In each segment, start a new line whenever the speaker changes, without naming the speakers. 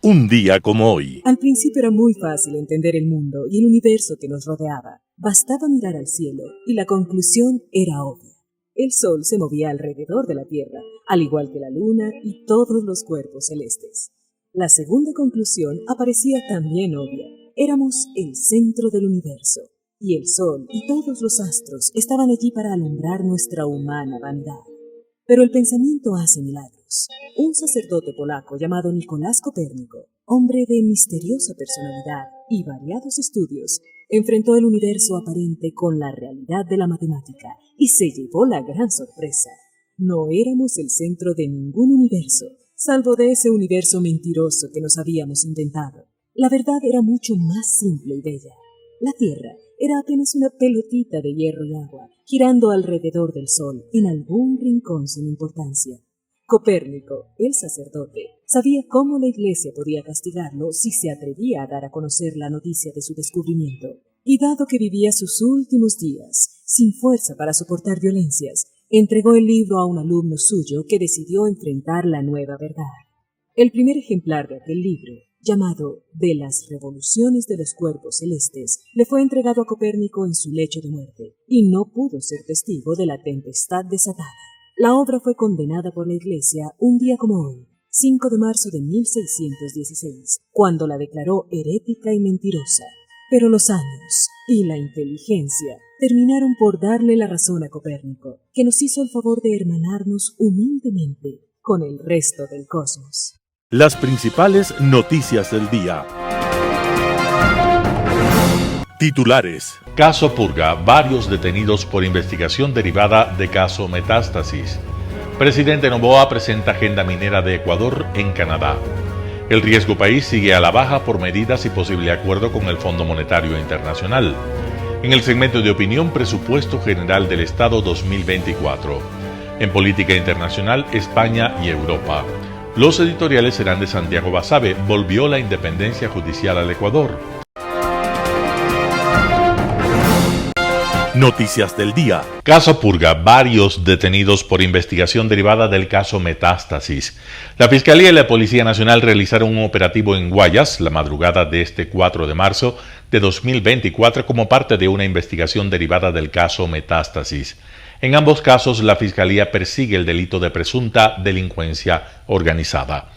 Un día como hoy.
Al principio era muy fácil entender el mundo y el universo que nos rodeaba. Bastaba mirar al cielo y la conclusión era obvia. El Sol se movía alrededor de la Tierra, al igual que la Luna y todos los cuerpos celestes. La segunda conclusión aparecía también obvia. Éramos el centro del universo, y el Sol y todos los astros estaban allí para alumbrar nuestra humana vanidad. Pero el pensamiento hace milagros. Un sacerdote polaco llamado Nicolás Copérnico, hombre de misteriosa personalidad y variados estudios, enfrentó el universo aparente con la realidad de la matemática y se llevó la gran sorpresa. No éramos el centro de ningún universo, salvo de ese universo mentiroso que nos habíamos inventado. La verdad era mucho más simple y bella. La Tierra era apenas una pelotita de hierro y agua, girando alrededor del Sol en algún rincón sin importancia. Copérnico, el sacerdote, sabía cómo la Iglesia podía castigarlo si se atrevía a dar a conocer la noticia de su descubrimiento. Y dado que vivía sus últimos días, sin fuerza para soportar violencias, entregó el libro a un alumno suyo que decidió enfrentar la nueva verdad. El primer ejemplar de aquel libro, llamado De las revoluciones de los cuerpos celestes, le fue entregado a Copérnico en su lecho de muerte, y no pudo ser testigo de la tempestad desatada. La obra fue condenada por la Iglesia un día como hoy, 5 de marzo de 1616, cuando la declaró herética y mentirosa. Pero los años y la inteligencia terminaron por darle la razón a Copérnico, que nos hizo el favor de hermanarnos humildemente con el resto del cosmos.
Las principales noticias del día. Titulares.
Caso Purga. Varios detenidos por investigación derivada de caso Metástasis. Presidente Noboa presenta agenda minera de Ecuador en Canadá. El riesgo país sigue a la baja por medidas y posible acuerdo con el Fondo Monetario Internacional. En el segmento de opinión, Presupuesto General del Estado 2024. En política internacional, España y Europa. Los editoriales serán de Santiago Basabe. Volvió la independencia judicial al Ecuador.
Noticias del día.
Caso Purga. Varios detenidos por investigación derivada del caso Metástasis. La Fiscalía y la Policía Nacional realizaron un operativo en Guayas la madrugada de este 4 de marzo de 2024 como parte de una investigación derivada del caso Metástasis. En ambos casos, la Fiscalía persigue el delito de presunta delincuencia organizada.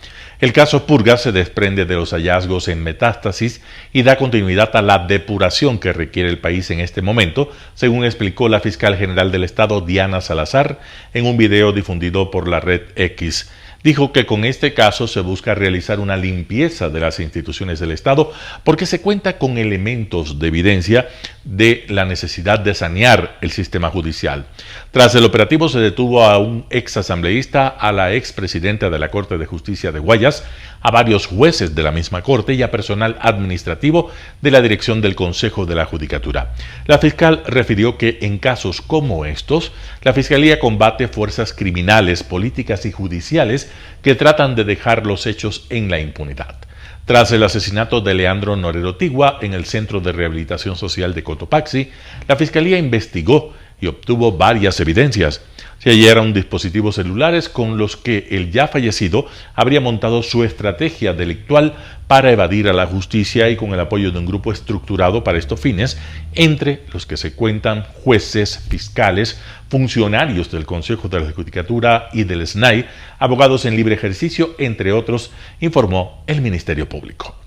El caso Purga se desprende de los hallazgos en Metástasis y da continuidad a la depuración que requiere el país en este momento, según explicó la fiscal general del Estado, Diana Salazar, en un video difundido por la red X. Dijo que con este caso se busca realizar una limpieza de las instituciones del Estado porque se cuenta con elementos de evidencia de la necesidad de sanear el sistema judicial. Tras el operativo se detuvo a un exasambleísta, a la expresidenta de la Corte de Justicia de Guayas, a varios jueces de la misma Corte y a personal administrativo de la dirección del Consejo de la Judicatura. La fiscal refirió que en casos como estos, la Fiscalía combate fuerzas criminales, políticas y judiciales que tratan de dejar los hechos en la impunidad. Tras el asesinato de Leandro Norero Tigua en el Centro de Rehabilitación Social de Cotopaxi, la Fiscalía investigó y obtuvo varias evidencias. Se hallaron dispositivos celulares con los que el ya fallecido habría montado su estrategia delictual para evadir a la justicia y con el apoyo de un grupo estructurado para estos fines, entre los que se cuentan jueces, fiscales, funcionarios del Consejo de la Judicatura y del SNAI, abogados en libre ejercicio, entre otros, informó el Ministerio Público.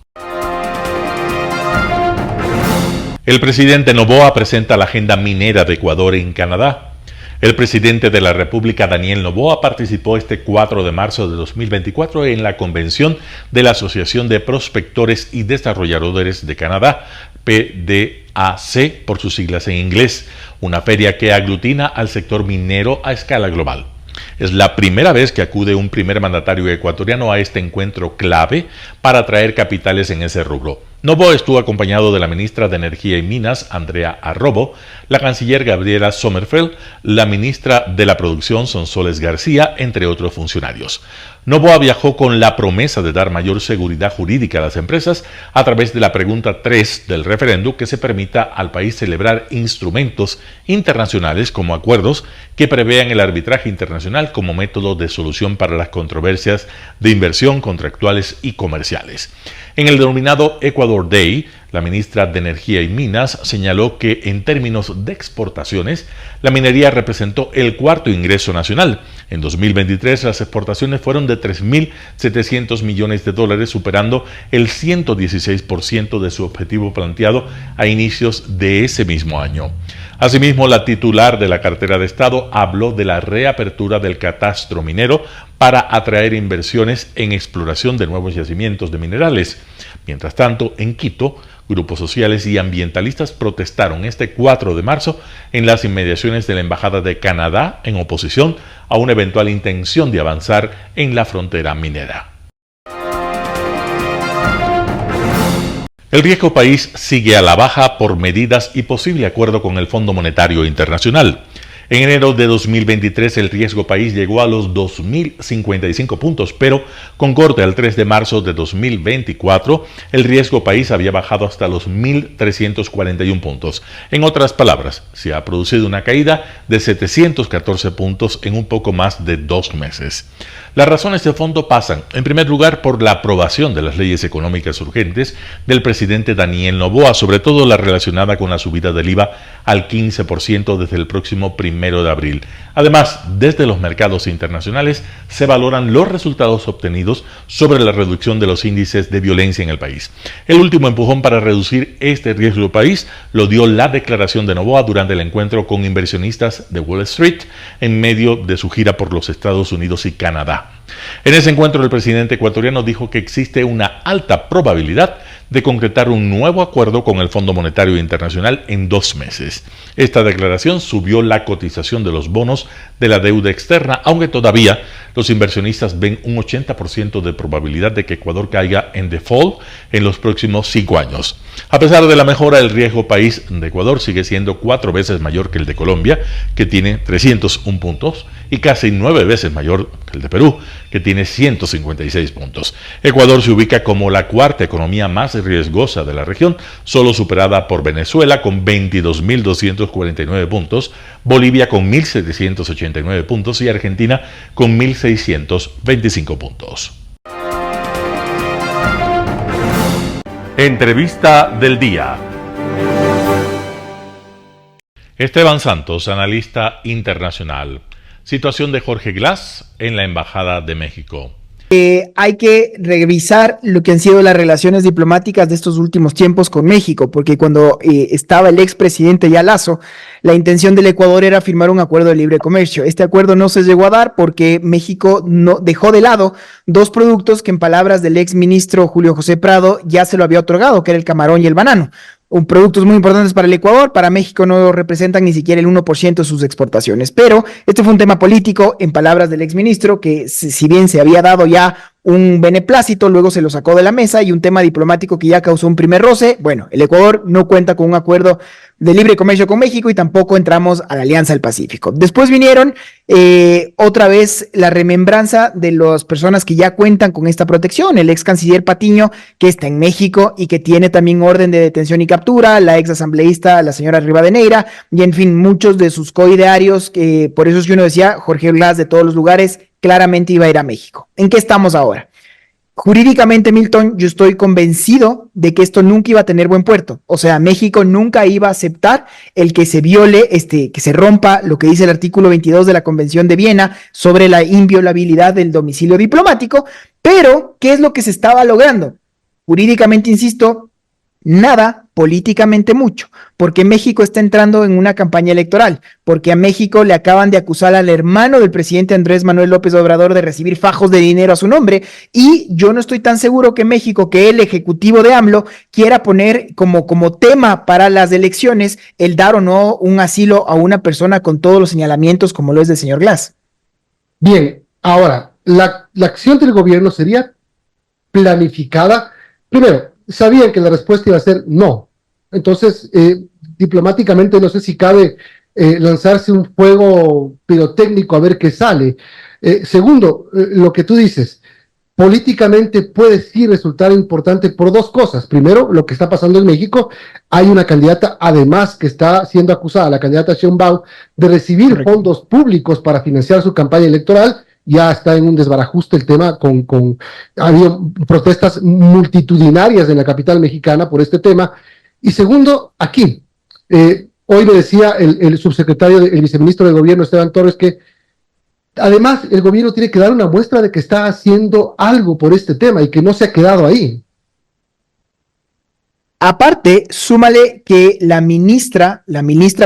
El presidente Noboa presenta la agenda minera de Ecuador en Canadá. El presidente de la República, Daniel Noboa, participó este 4 de marzo de 2024 en la convención de la Asociación de Prospectores y Desarrolladores de Canadá, PDAC por sus siglas en inglés, una feria que aglutina al sector minero a escala global. Es la primera vez que acude un primer mandatario ecuatoriano a este encuentro clave para atraer capitales en ese rubro. Noboa estuvo acompañado de la ministra de Energía y Minas, Andrea Arrobo, la canciller Gabriela Sommerfeld, la ministra de la Producción, Sonsoles García, entre otros funcionarios. Noboa viajó con la promesa de dar mayor seguridad jurídica a las empresas a través de la pregunta 3 del referendo que se permita al país celebrar instrumentos internacionales como acuerdos que prevean el arbitraje internacional como método de solución para las controversias de inversión contractuales y comerciales. En el denominado Ecuador Day, la ministra de Energía y Minas señaló que en términos de exportaciones, la minería representó el cuarto ingreso nacional. En 2023 las exportaciones fueron de 3.700 millones de dólares, superando el 116% de su objetivo planteado a inicios de ese mismo año. Asimismo, la titular de la cartera de Estado habló de la reapertura del catastro minero para atraer inversiones en exploración de nuevos yacimientos de minerales. Mientras tanto, en Quito, grupos sociales y ambientalistas protestaron este 4 de marzo en las inmediaciones de la Embajada de Canadá en oposición a una eventual intención de avanzar en la frontera minera. El riesgo país sigue a la baja por medidas y posible acuerdo con el Fondo Monetario Internacional. En enero de 2023 el riesgo país llegó a los 2.055 puntos, pero con corte al 3 de marzo de 2024 el riesgo país había bajado hasta los 1.341 puntos. En otras palabras, se ha producido una caída de 714 puntos en un poco más de 2 meses. Las razones de fondo pasan, en primer lugar, por la aprobación de las leyes económicas urgentes del presidente Daniel Noboa, sobre todo la relacionada con la subida del IVA al 15% desde el próximo 1 de abril. Además, desde los mercados internacionales se valoran los resultados obtenidos sobre la reducción de los índices de violencia en el país. El último empujón para reducir este riesgo país lo dio la declaración de Noboa durante el encuentro con inversionistas de Wall Street en medio de su gira por los Estados Unidos y Canadá. En ese encuentro el presidente ecuatoriano dijo que existe una alta probabilidad de concretar un nuevo acuerdo con el Fondo Monetario Internacional en 2 meses. Esta declaración subió la cotización de los bonos de la deuda externa, aunque todavía los inversionistas ven un 80% de probabilidad de que Ecuador caiga en default en los próximos 5 años. A pesar de la mejora, el riesgo país de Ecuador sigue siendo 4 veces mayor que el de Colombia, que tiene 301 puntos, y casi 9 veces mayor que el de Perú, que tiene 156 puntos. Ecuador se ubica como la cuarta economía más riesgosa de la región, solo superada por Venezuela con 22.249 puntos, Bolivia con 1.789 puntos y Argentina con 1.625 puntos. Entrevista del día. Esteban Santos, analista internacional. Situación de Jorge Glass en la Embajada de México.
Hay que revisar lo que han sido las relaciones diplomáticas de estos últimos tiempos con México, porque cuando estaba el expresidente ya Lasso, la intención del Ecuador era firmar un acuerdo de libre comercio. Este acuerdo no se llegó a dar porque México no dejó de lado 2 productos que, en palabras del exministro Julio José Prado, ya se lo había otorgado, que era el camarón y el banano. Productos muy importantes para el Ecuador. Para México no representan ni siquiera el 1% de sus exportaciones, pero este fue un tema político, en palabras del exministro, que si bien se había dado ya un beneplácito, luego se lo sacó de la mesa, y un tema diplomático que ya causó un primer roce. Bueno, el Ecuador no cuenta con un acuerdo de libre comercio con México y tampoco entramos a la Alianza del Pacífico. Después vinieron otra vez la remembranza de las personas que ya cuentan con esta protección. El ex canciller Patiño, que está en México y que tiene también orden de detención y captura, la ex asambleísta, la señora Rivadeneira, y en fin, muchos de sus coidearios, por eso es que uno decía, Jorge Glass de todos los lugares, claramente iba a ir a México. ¿En qué estamos ahora? Jurídicamente, Milton, yo estoy convencido de que esto nunca iba a tener buen puerto. O sea, México nunca iba a aceptar el que se viole, que se rompa lo que dice el artículo 22 de la Convención de Viena sobre la inviolabilidad del domicilio diplomático. Pero, ¿qué es lo que se estaba logrando? Jurídicamente, insisto, nada, políticamente mucho, porque México está entrando en una campaña electoral, porque a México le acaban de acusar al hermano del presidente Andrés Manuel López Obrador de recibir fajos de dinero a su nombre, y yo no estoy tan seguro que México, que el ejecutivo de AMLO quiera poner como tema para las elecciones el dar o no un asilo a una persona con todos los señalamientos como lo es del señor Glass.
Bien, ahora, la acción del gobierno sería planificada. Primero, sabían que la respuesta iba a ser no. Entonces, diplomáticamente no sé si cabe lanzarse un fuego pirotécnico a ver qué sale. Segundo, lo que tú dices, políticamente puede sí resultar importante por dos cosas. Primero, lo que está pasando en México, hay una candidata además que está siendo acusada, la candidata Sheinbaum, de recibir fondos públicos para financiar su campaña electoral. Ya está en un desbarajuste el tema, ha habido protestas multitudinarias en la capital mexicana por este tema. Y segundo, aquí, hoy me decía el subsecretario, el viceministro de Gobierno, Esteban Torres, que además el gobierno tiene que dar una muestra de que está haciendo algo por este tema y que no se ha quedado ahí.
Aparte, súmale que la ministra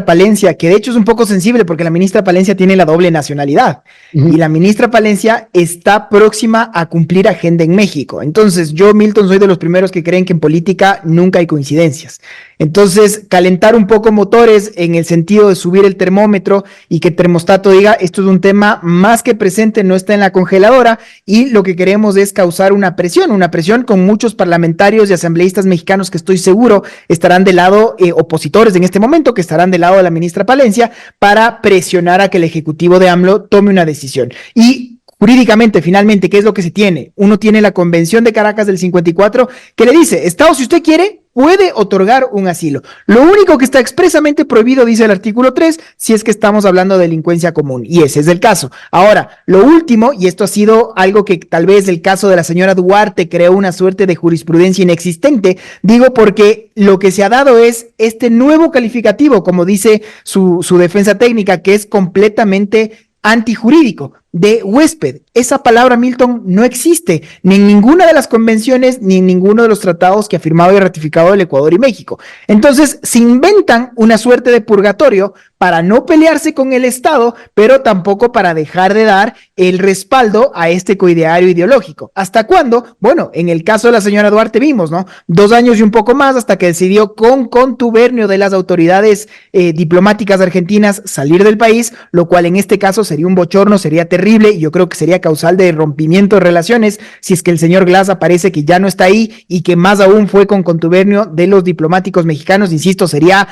Palencia, que de hecho es un poco sensible porque la ministra Palencia tiene la doble nacionalidad, y la ministra Palencia está próxima a cumplir agenda en México. Entonces, yo, Milton, soy de los primeros que creen que en política nunca hay coincidencias. Entonces, calentar un poco motores en el sentido de subir el termómetro y que el termostato diga, esto es un tema más que presente, no está en la congeladora, y lo que queremos es causar una presión con muchos parlamentarios y asambleístas mexicanos que estoy seguro estarán del lado, opositores en este momento, que estarán del lado de la ministra Palencia, para presionar a que el ejecutivo de AMLO tome una decisión. Y jurídicamente, finalmente, ¿qué es lo que se tiene? Uno tiene la Convención de Caracas del 54 que le dice, Estado, si usted quiere, puede otorgar un asilo. Lo único que está expresamente prohibido, dice el artículo 3, si es que estamos hablando de delincuencia común, y ese es el caso. Ahora, lo último, y esto ha sido algo que tal vez el caso de la señora Duarte creó una suerte de jurisprudencia inexistente, digo porque lo que se ha dado es este nuevo calificativo, como dice su defensa técnica, que es completamente antijurídico, de huésped. Esa palabra, Milton, no existe ni en ninguna de las convenciones ni en ninguno de los tratados que ha firmado y ratificado el Ecuador y México. Entonces, se inventan una suerte de purgatorio para no pelearse con el Estado, pero tampoco para dejar de dar el respaldo a este coideario ideológico. ¿Hasta cuándo? Bueno, en el caso de la señora Duarte vimos, ¿no? 2 años y un poco más hasta que decidió, con contubernio de las autoridades diplomáticas argentinas, salir del país, lo cual en este caso sería un bochorno, sería terrible, y yo creo que sería causal de rompimiento de relaciones si es que el señor Glass aparece que ya no está ahí, y que más aún fue con contubernio de los diplomáticos mexicanos. Insisto, sería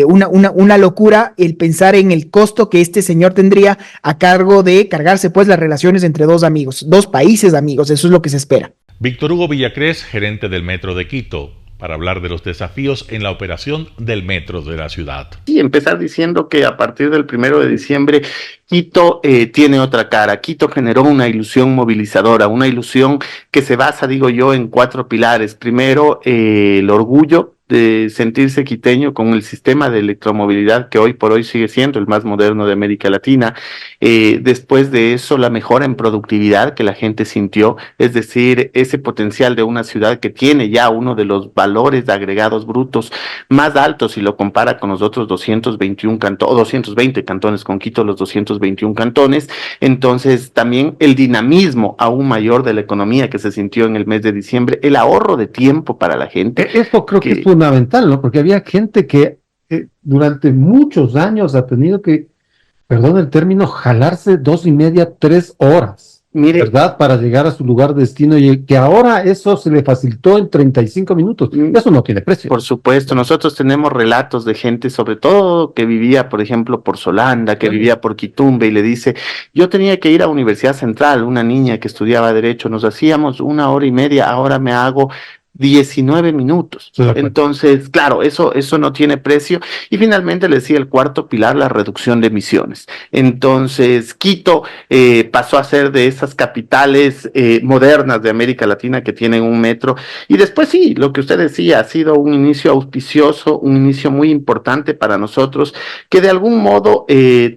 una locura el pensar en el costo que este señor tendría a cargo de cargarse pues las relaciones entre dos países amigos. Eso es lo que se espera.
Víctor Hugo Villacrés, gerente del Metro de Quito, para hablar de los desafíos en la operación del metro de la ciudad.
Y empezar diciendo que a partir del 1 de diciembre Quito tiene otra cara. Quito generó una ilusión movilizadora, una ilusión que se basa, digo yo, en 4 pilares. Primero, el orgullo de sentirse quiteño con el sistema de electromovilidad que hoy por hoy sigue siendo el más moderno de América Latina. Después de eso, la mejora en productividad que la gente sintió, es decir, ese potencial de una ciudad que tiene ya uno de los valores de agregados brutos más altos si lo compara con los otros 221 cantones, o 220 cantones, con Quito los 221 cantones. Entonces, también el dinamismo aún mayor de la economía que se sintió en el mes de diciembre, el ahorro de tiempo para la gente.
Eso creo que es fundamental, ¿no? Porque había gente que durante muchos años ha tenido que, perdón el término, jalarse 2:30, 3 horas, ¿verdad? Para llegar a su lugar de destino, y que ahora eso se le facilitó en 35 minutos. Eso no tiene precio.
Por supuesto, nosotros tenemos relatos de gente, sobre todo que vivía, por ejemplo, por Solanda, que vivía por Quitumbe, y le dice, yo tenía que ir a Universidad Central, una niña que estudiaba Derecho, nos hacíamos 1:30, ahora me hago 19 minutos. Entonces, claro, eso no tiene precio. Y finalmente le decía el cuarto pilar, la reducción de emisiones. Entonces, Quito pasó a ser de esas capitales modernas de América Latina que tienen un metro. Y después sí, lo que usted decía, ha sido un inicio auspicioso, un inicio muy importante para nosotros, que de algún modo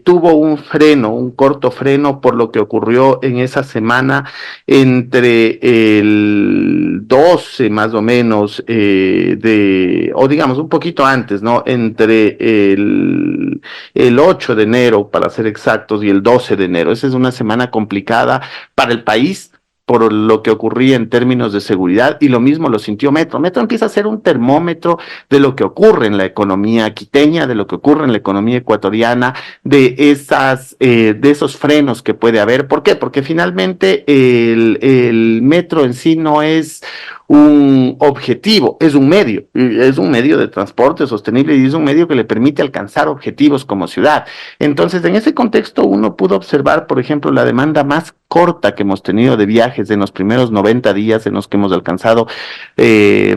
tuvo un corto freno por lo que ocurrió en esa semana entre el 12 más o menos, o digamos un poquito antes, ¿no? Entre el 8 de enero, para ser exactos, y el 12 de enero. Esa es una semana complicada para el país por lo que ocurría en términos de seguridad, y lo mismo lo sintió Metro. Metro empieza a ser un termómetro de lo que ocurre en la economía quiteña, de lo que ocurre en la economía ecuatoriana, de esos frenos que puede haber. ¿Por qué? Porque finalmente el metro en sí no es un objetivo, es un medio de transporte sostenible y es un medio que le permite alcanzar objetivos como ciudad. Entonces, en ese contexto uno pudo observar, por ejemplo, la demanda más corta que hemos tenido de viajes en los primeros 90 días en los que hemos alcanzado,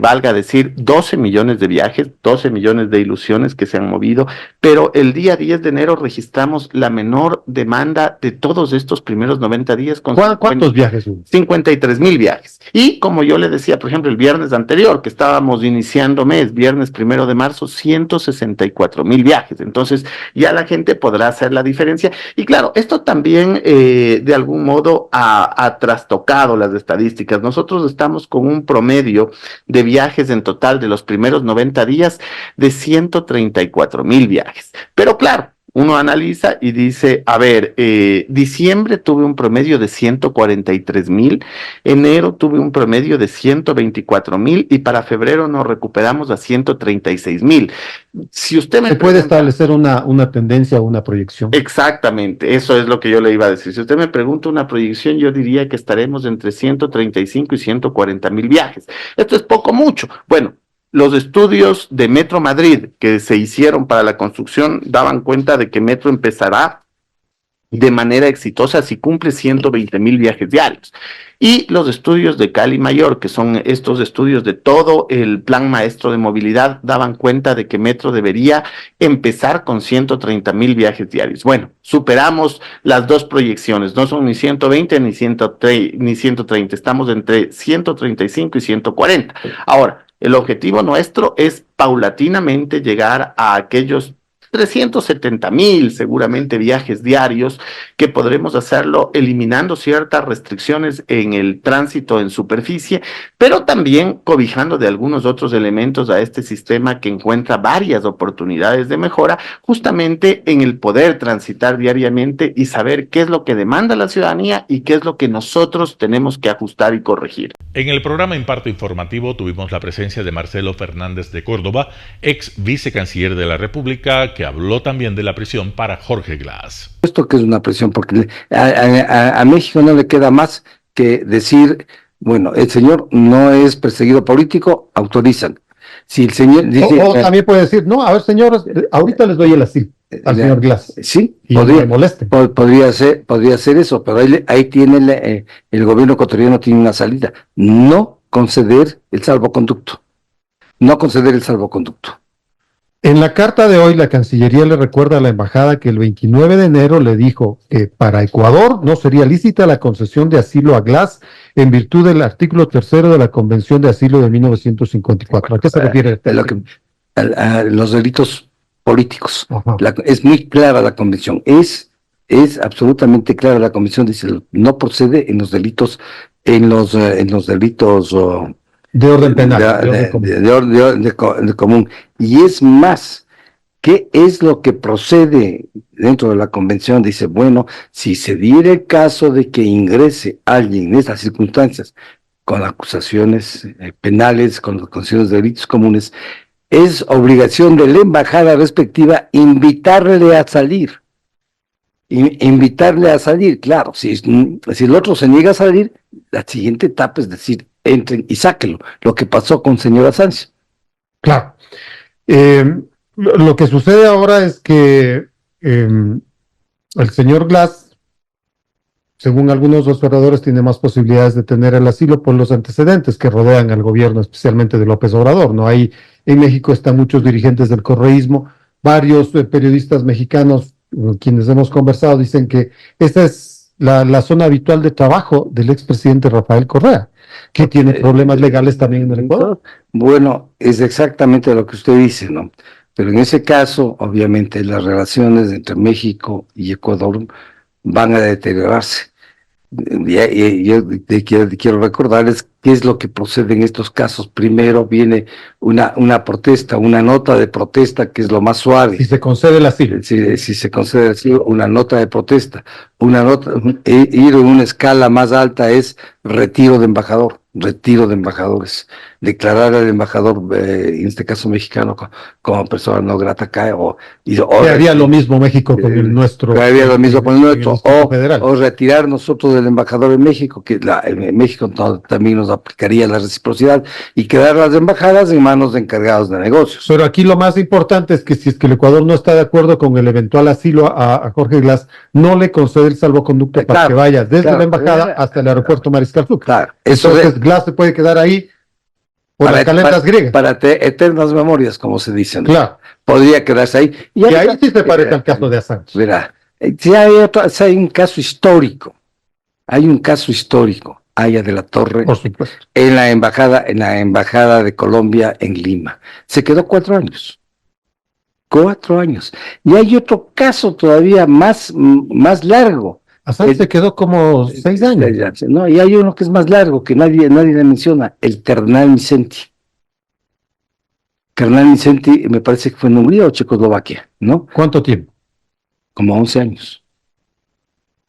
valga decir, 12 millones de viajes, 12 millones de ilusiones que se han movido, pero el día 10 de enero registramos la menor demanda de todos estos primeros 90 días.
¿Cuántos viajes hubo?
53,000 viajes. Y como yo le decía, por ejemplo, el viernes anterior, que estábamos iniciando mes, viernes 1 de marzo, 164,000 viajes. Entonces, ya la gente podrá hacer la diferencia. Y claro, esto también, de algún modo, ha trastocado las estadísticas. Nosotros estamos con un promedio de viajes en total de los primeros 90 días de 134,000 viajes. Pero claro, uno analiza y dice, a ver, diciembre tuve un promedio de 143,000, enero tuve un promedio de 124,000 y para febrero nos recuperamos a 136,000. Si usted me
puede
pregunta,
establecer una tendencia o una proyección.
Exactamente, eso es lo que yo le iba a decir. Si usted me pregunta una proyección, yo diría que estaremos entre 135 y 140,000 viajes. Esto es poco mucho. Bueno, los estudios de Metro Madrid que se hicieron para la construcción daban cuenta de que Metro empezará de manera exitosa si cumple 120,000 viajes diarios. Y los estudios de Cali Mayor, que son estos estudios de todo el plan maestro de movilidad, daban cuenta de que Metro debería empezar con 130,000 viajes diarios. Bueno, superamos las dos proyecciones, no son ni 120 ni 130, estamos entre 135 y 140. Ahora, el objetivo nuestro es paulatinamente llegar a aquellos 370,000 seguramente viajes diarios, que podremos hacerlo eliminando ciertas restricciones en el tránsito en superficie, pero también cobijando de algunos otros elementos a este sistema que encuentra varias oportunidades de mejora, justamente en el poder transitar diariamente y saber qué es lo que demanda la ciudadanía y qué es lo que nosotros tenemos que ajustar y corregir.
En el programa Imparto Informativo tuvimos la presencia de Marcelo Fernández de Córdoba, ex vicecanciller de la República, que habló también de la prisión para Jorge Glass.
Esto que es una presión, porque a México no le queda más que decir, bueno, el señor no es perseguido político, autorizan. Si el señor dice,
o también puede decir, no, a ver, señores, ahorita les doy el asilo al señor Glass.
Sí,
y podría, no
podría ser eso, pero ahí tiene el gobierno ecuatoriano tiene una salida: no conceder el salvoconducto.
En la carta de hoy, la Cancillería le recuerda a la embajada que el 29 de enero le dijo que para Ecuador no sería lícita la concesión de asilo a Glass en virtud del artículo 3 de la Convención de Asilo de 1954. ¿A qué se refiere?
A los delitos políticos.
Ajá.
Es muy clara la convención, es absolutamente clara la convención, dice, no procede en los delitos,
De orden penal.
De común. Y es más, ¿qué es lo que procede dentro de la convención? Dice, bueno, si se diera el caso de que ingrese alguien en estas circunstancias con acusaciones penales, con acusaciones de delitos comunes, es obligación de la embajada respectiva invitarle a salir. Claro, si el otro se niega a salir, la siguiente etapa es decir, entren y sáquenlo, lo que pasó con señora Sánchez.
Claro. Lo que sucede ahora es que el señor Glass, según algunos observadores, tiene más posibilidades de tener el asilo por los antecedentes que rodean al gobierno, especialmente de López Obrador, ¿no? Ahí en México están muchos dirigentes del correísmo, varios periodistas mexicanos, quienes hemos conversado, dicen que esta es la zona habitual de trabajo del expresidente Rafael Correa, que tiene problemas legales también en el Ecuador.
Bueno, es exactamente lo que usted dice, ¿no? Pero en ese caso, obviamente, las relaciones entre México y Ecuador van a deteriorarse. Yo quiero recordarles qué es lo que procede en estos casos. Primero viene una protesta, una nota de protesta, que es lo más suave.
Si se concede el asilo.
Si se concede el asilo, una nota de protesta. Ir en una escala más alta es retiro de embajador, retiro de embajadores, declarar al embajador, en este caso mexicano, como persona no grata acá,
que haría lo mismo México con el nuestro.
Que haría lo mismo con el nuestro,
federal.
o retirar nosotros del embajador en México, que en México también nos aplicaría la reciprocidad, y quedar las embajadas en manos de encargados de negocios.
Pero aquí lo más importante es que si es que el Ecuador no está de acuerdo con el eventual asilo a Jorge Glass, no le concede el salvoconducto para que vaya desde la embajada hasta el aeropuerto Mariscal Sucre.
Claro,
entonces Glass se puede quedar ahí por las calentas griegas.
Para eternas memorias, como se dice, ¿no?
Claro.
Podría quedarse ahí.
Y ahí sí se parece al caso de Assange.
Verá, si hay un caso histórico, Haya de la Torre,
por supuesto,
en la embajada de Colombia en Lima. Se quedó 4 años. 4 años. Y hay otro caso todavía más largo.
Assange se quedó como 6 años.
No, y hay uno que es más largo, que nadie le menciona, el Carnal Vicenti. Carnal Vicenti, me parece que fue en Hungría o Checoslovaquia, ¿no?
¿Cuánto tiempo?
Como 11 años.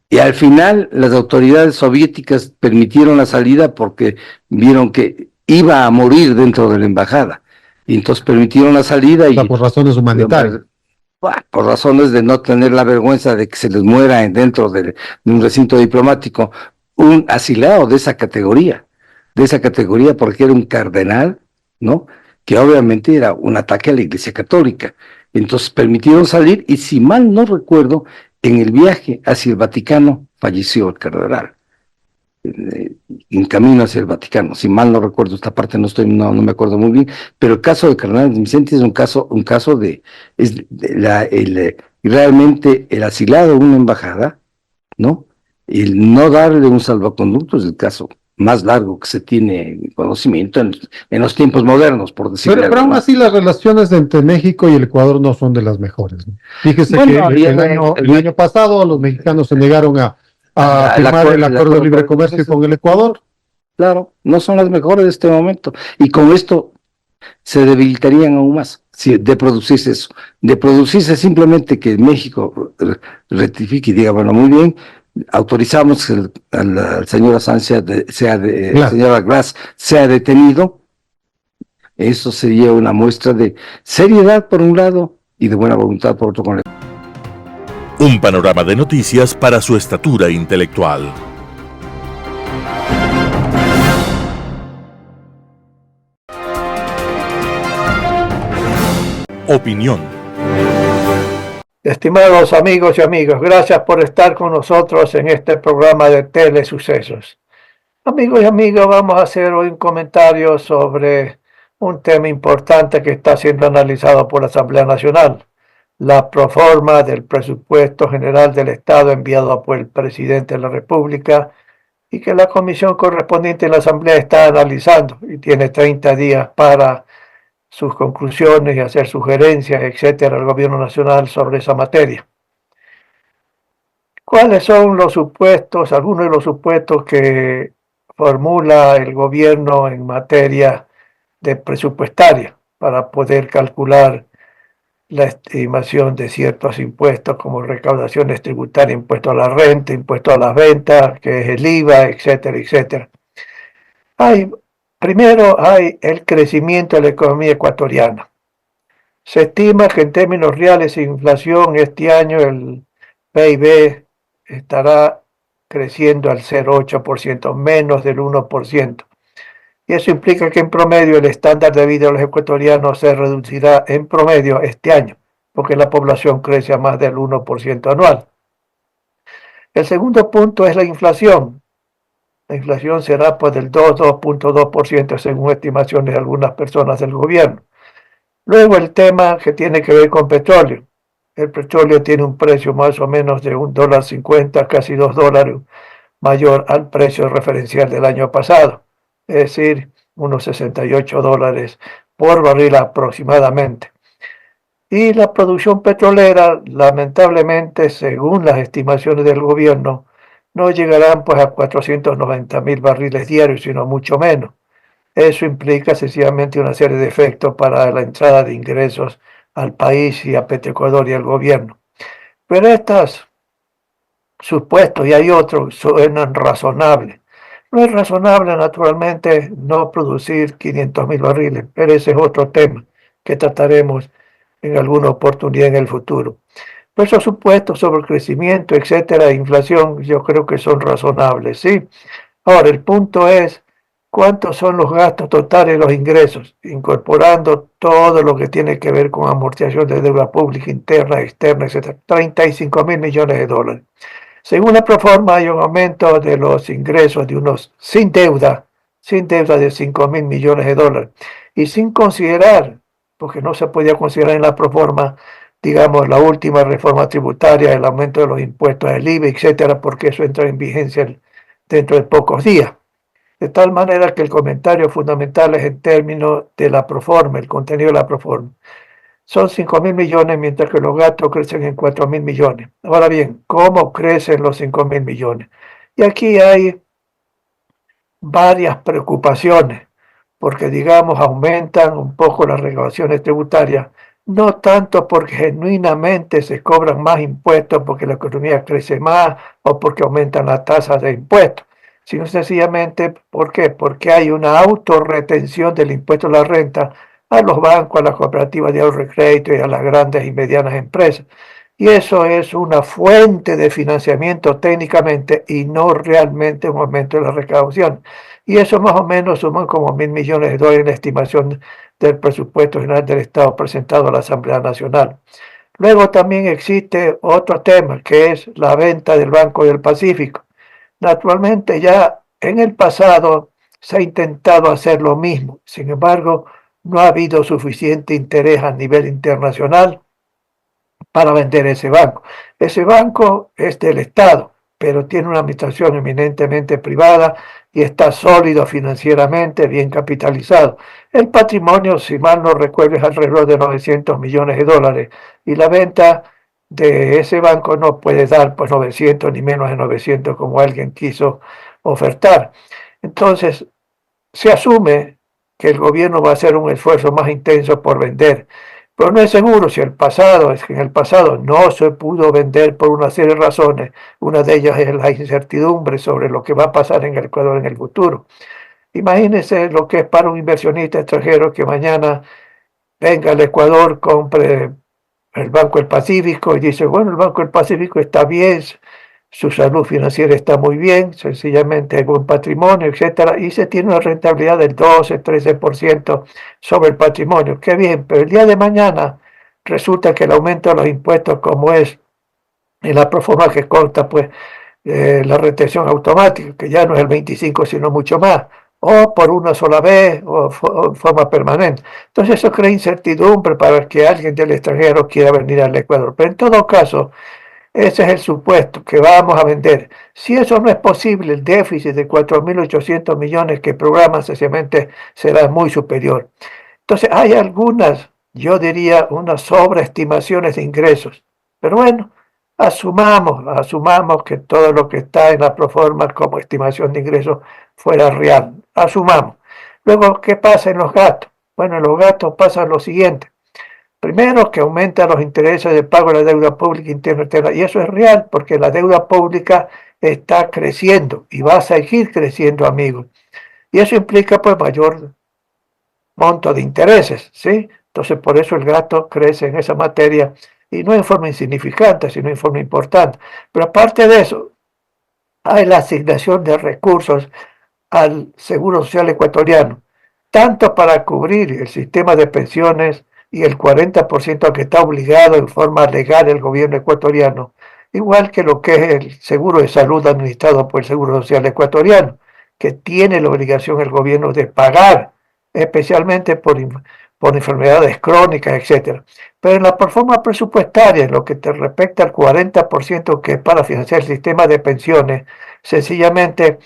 Y al final las autoridades soviéticas permitieron la salida porque vieron que iba a morir dentro de la embajada. Y entonces permitieron la salida.
O sea, por razones humanitarias.
Por razones de no tener la vergüenza de que se les muera dentro de un recinto diplomático un asilado de esa categoría, porque era un cardenal, ¿no? Que obviamente era un ataque a la Iglesia Católica. Entonces permitieron salir, y si mal no recuerdo, en el viaje hacia el Vaticano falleció el cardenal, en camino hacia el Vaticano. Si mal no recuerdo esta parte, no me acuerdo muy bien, pero el caso de Carnal Vicente es un caso de realmente el asilado de una embajada, ¿no? El no darle un salvoconducto es el caso más largo que se tiene conocimiento en los tiempos modernos, por decirlo.
Pero aún así las relaciones entre México y el Ecuador no son de las mejores, ¿no? Fíjese que el año pasado los mexicanos se negaron a firmar el acuerdo de libre comercio con el Ecuador.
Claro, no son las mejores de este momento, y con esto se debilitarían aún más, de producirse eso, de producirse simplemente que México rectifique y diga, bueno, muy bien, autorizamos que al señor Assange señora Glass sea detenido. Eso sería una muestra de seriedad por un lado y de buena voluntad por otro.
Un panorama de noticias para su estatura intelectual. Opinión.
Estimados amigos y amigas, gracias por estar con nosotros en este programa de Telesucesos. Amigos y amigas, vamos a hacer hoy un comentario sobre un tema importante que está siendo analizado por la Asamblea Nacional, la proforma del presupuesto general del Estado enviado por el presidente de la República y que la comisión correspondiente en la Asamblea está analizando y tiene 30 días para sus conclusiones y hacer sugerencias, etcétera, al gobierno nacional sobre esa materia. ¿Cuáles son los supuestos, algunos de los supuestos que formula el gobierno en materia de presupuestaria para poder calcular la estimación de ciertos impuestos como recaudaciones tributarias, impuesto a la renta, impuesto a las ventas, que es el IVA, etcétera, etcétera? Primero hay el crecimiento de la economía ecuatoriana. Se estima que en términos reales de inflación este año el PIB estará creciendo al 0,8%, menos del 1%. Y eso implica que en promedio el estándar de vida de los ecuatorianos se reducirá en promedio este año, porque la población crece a más del 1% anual. El segundo punto es la inflación. La inflación será pues del 2,2% según estimaciones de algunas personas del gobierno. Luego el tema que tiene que ver con petróleo. El petróleo tiene un precio más o menos de $1.50, casi $2 mayor al precio referencial del año pasado, es decir, unos $68 por barril aproximadamente. Y la producción petrolera, lamentablemente, según las estimaciones del gobierno, no llegarán pues a 490.000 barriles diarios, sino mucho menos. Eso implica sencillamente una serie de efectos para la entrada de ingresos al país y a Petroecuador y al gobierno. Pero estos supuestos, y hay otros, suenan razonables. No es razonable, naturalmente, no producir 500.000 barriles, pero ese es otro tema que trataremos en alguna oportunidad en el futuro. Nuestros supuestos sobre el crecimiento, etcétera, inflación, yo creo que son razonables, ¿sí? Ahora, el punto es cuántos son los gastos totales y los ingresos, incorporando todo lo que tiene que ver con amortización de deuda pública interna, externa, etcétera. 35.000 millones de dólares. Según la proforma, hay un aumento de los ingresos de unos sin deuda de 5.000 millones de dólares. Y sin considerar, porque no se podía considerar en la proforma, digamos, la última reforma tributaria, el aumento de los impuestos del IVA, etcétera, porque eso entra en vigencia dentro de pocos días. De tal manera que el comentario fundamental es en términos de la proforma, el contenido de la proforma. Son 5.000 millones, mientras que los gastos crecen en 4.000 millones. Ahora bien, ¿cómo crecen los 5.000 millones? Y aquí hay varias preocupaciones, porque digamos aumentan un poco las recaudaciones tributarias, no tanto porque genuinamente se cobran más impuestos porque la economía crece más o porque aumentan las tasas de impuestos, sino sencillamente, ¿por qué? Porque hay una autorretención del impuesto a la renta a los bancos, a las cooperativas de ahorro y crédito y a las grandes y medianas empresas. Y eso es una fuente de financiamiento técnicamente y no realmente un aumento de la recaudación. Y eso más o menos suman como 1.000 millones de dólares en la estimación del presupuesto general del Estado presentado a la Asamblea Nacional. Luego también existe otro tema, que es la venta del Banco del Pacífico. Naturalmente ya en el pasado se ha intentado hacer lo mismo, sin embargo no ha habido suficiente interés a nivel internacional para vender ese banco. Ese banco es del Estado, pero tiene una administración eminentemente privada y está sólido financieramente, bien capitalizado. El patrimonio, si mal no recuerdo, es alrededor de 900 millones de dólares y la venta de ese banco no puede dar pues 900 ni menos de 900 como alguien quiso ofertar. Entonces, se asume que el gobierno va a hacer un esfuerzo más intenso por vender, pero no es seguro si el pasado, es que en el pasado no se pudo vender por una serie de razones. Una de ellas es la incertidumbre sobre lo que va a pasar en el Ecuador en el futuro. Imagínense lo que es para un inversionista extranjero que mañana venga al Ecuador, compre el Banco del Pacífico y dice, bueno, el Banco del Pacífico está bien, su salud financiera está muy bien, sencillamente hay buen patrimonio, etcétera, y se tiene una rentabilidad del 12-13% sobre el patrimonio. Qué bien, pero el día de mañana resulta que el aumento de los impuestos, como es en la proforma que consta, pues, la retención automática, que ya no es el 25, sino mucho más, o por una sola vez, o en forma permanente. Entonces eso crea incertidumbre para que alguien del extranjero quiera venir al Ecuador. Pero en todo caso, ese es el supuesto, que vamos a vender. Si eso no es posible, el déficit de 4.800 millones que programan sencillamente será muy superior. Entonces hay algunas, yo diría, unas sobreestimaciones de ingresos. Pero bueno, asumamos que todo lo que está en la proforma como estimación de ingresos fuera real. Asumamos. Luego, ¿qué pasa en los gastos? Bueno, en los gastos pasa lo siguiente. Primero, que aumentan los intereses de pago de la deuda pública interna y externa. Y eso es real porque la deuda pública está creciendo y va a seguir creciendo, amigos. Y eso implica pues mayor monto de intereses, ¿sí? Entonces, por eso el gasto crece en esa materia y no en forma insignificante, sino en forma importante. Pero aparte de eso, hay la asignación de recursos al Seguro Social ecuatoriano, tanto para cubrir el sistema de pensiones y el 40% que está obligado en forma legal el gobierno ecuatoriano, igual que lo que es el seguro de salud administrado por el Seguro Social ecuatoriano, que tiene la obligación el gobierno de pagar, especialmente por enfermedades crónicas, etcétera. Pero en la forma presupuestaria, en lo que te respecta al 40% que es para financiar el sistema de pensiones, sencillamente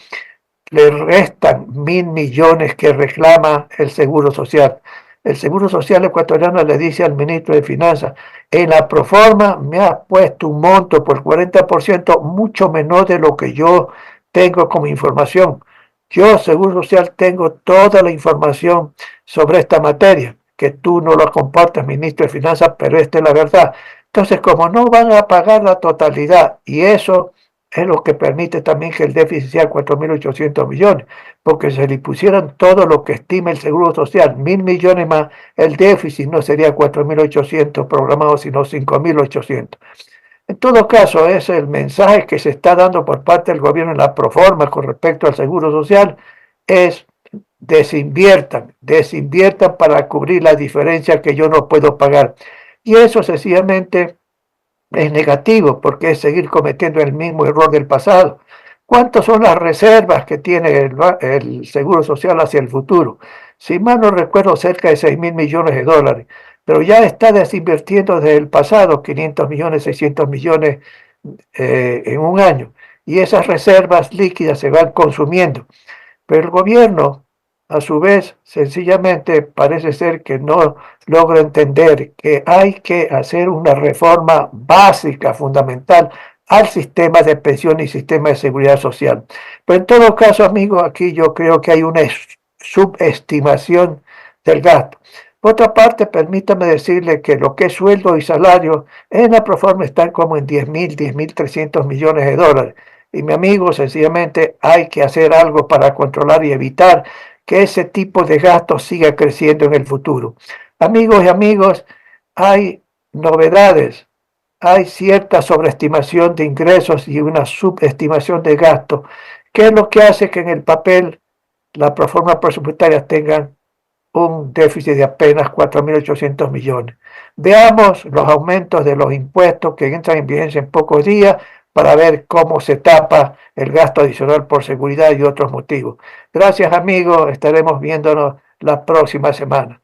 le restan 1.000 millones que reclama el Seguro Social. El Seguro Social ecuatoriano le dice al ministro de Finanzas, en la proforma me ha puesto un monto por 40% mucho menor de lo que yo tengo como información. Yo, Seguro Social, tengo toda la información sobre esta materia, que tú no lo compartas, ministro de Finanzas, pero esta es la verdad. Entonces, como no van a pagar la totalidad, y eso es lo que permite también que el déficit sea 4.800 millones, porque si le pusieran todo lo que estima el Seguro Social, 1.000 millones más, el déficit no sería 4.800 programados, sino 5.800. En todo caso, es el mensaje que se está dando por parte del gobierno en la proforma con respecto al Seguro Social, es desinviertan para cubrir la diferencia que yo no puedo pagar. Y eso sencillamente es negativo porque es seguir cometiendo el mismo error del pasado. ¿Cuántas son las reservas que tiene el Seguro Social hacia el futuro? Si mal no recuerdo, cerca de 6.000 millones de dólares, pero ya está desinvirtiendo desde el pasado 500 millones, 600 millones en un año, y esas reservas líquidas se van consumiendo. Pero el gobierno, a su vez, sencillamente parece ser que no logra entender que hay que hacer una reforma básica, fundamental, al sistema de pensión y sistema de seguridad social. Pero en todo caso, amigos, aquí yo creo que hay una subestimación del gasto. Por otra parte, permítame decirle que lo que es sueldo y salario en la proforma están como en 10.300 millones de dólares. Y mi amigo, sencillamente hay que hacer algo para controlar y evitar que ese tipo de gastos siga creciendo en el futuro. Amigos y amigos, hay novedades, hay cierta sobreestimación de ingresos y una subestimación de gastos, que es lo que hace que en el papel las proformas presupuestarias tengan un déficit de apenas 4.800 millones. Veamos los aumentos de los impuestos que entran en vigencia en pocos días para ver cómo se tapa el gasto adicional por seguridad y otros motivos. Gracias, amigos. Estaremos viéndonos la próxima semana.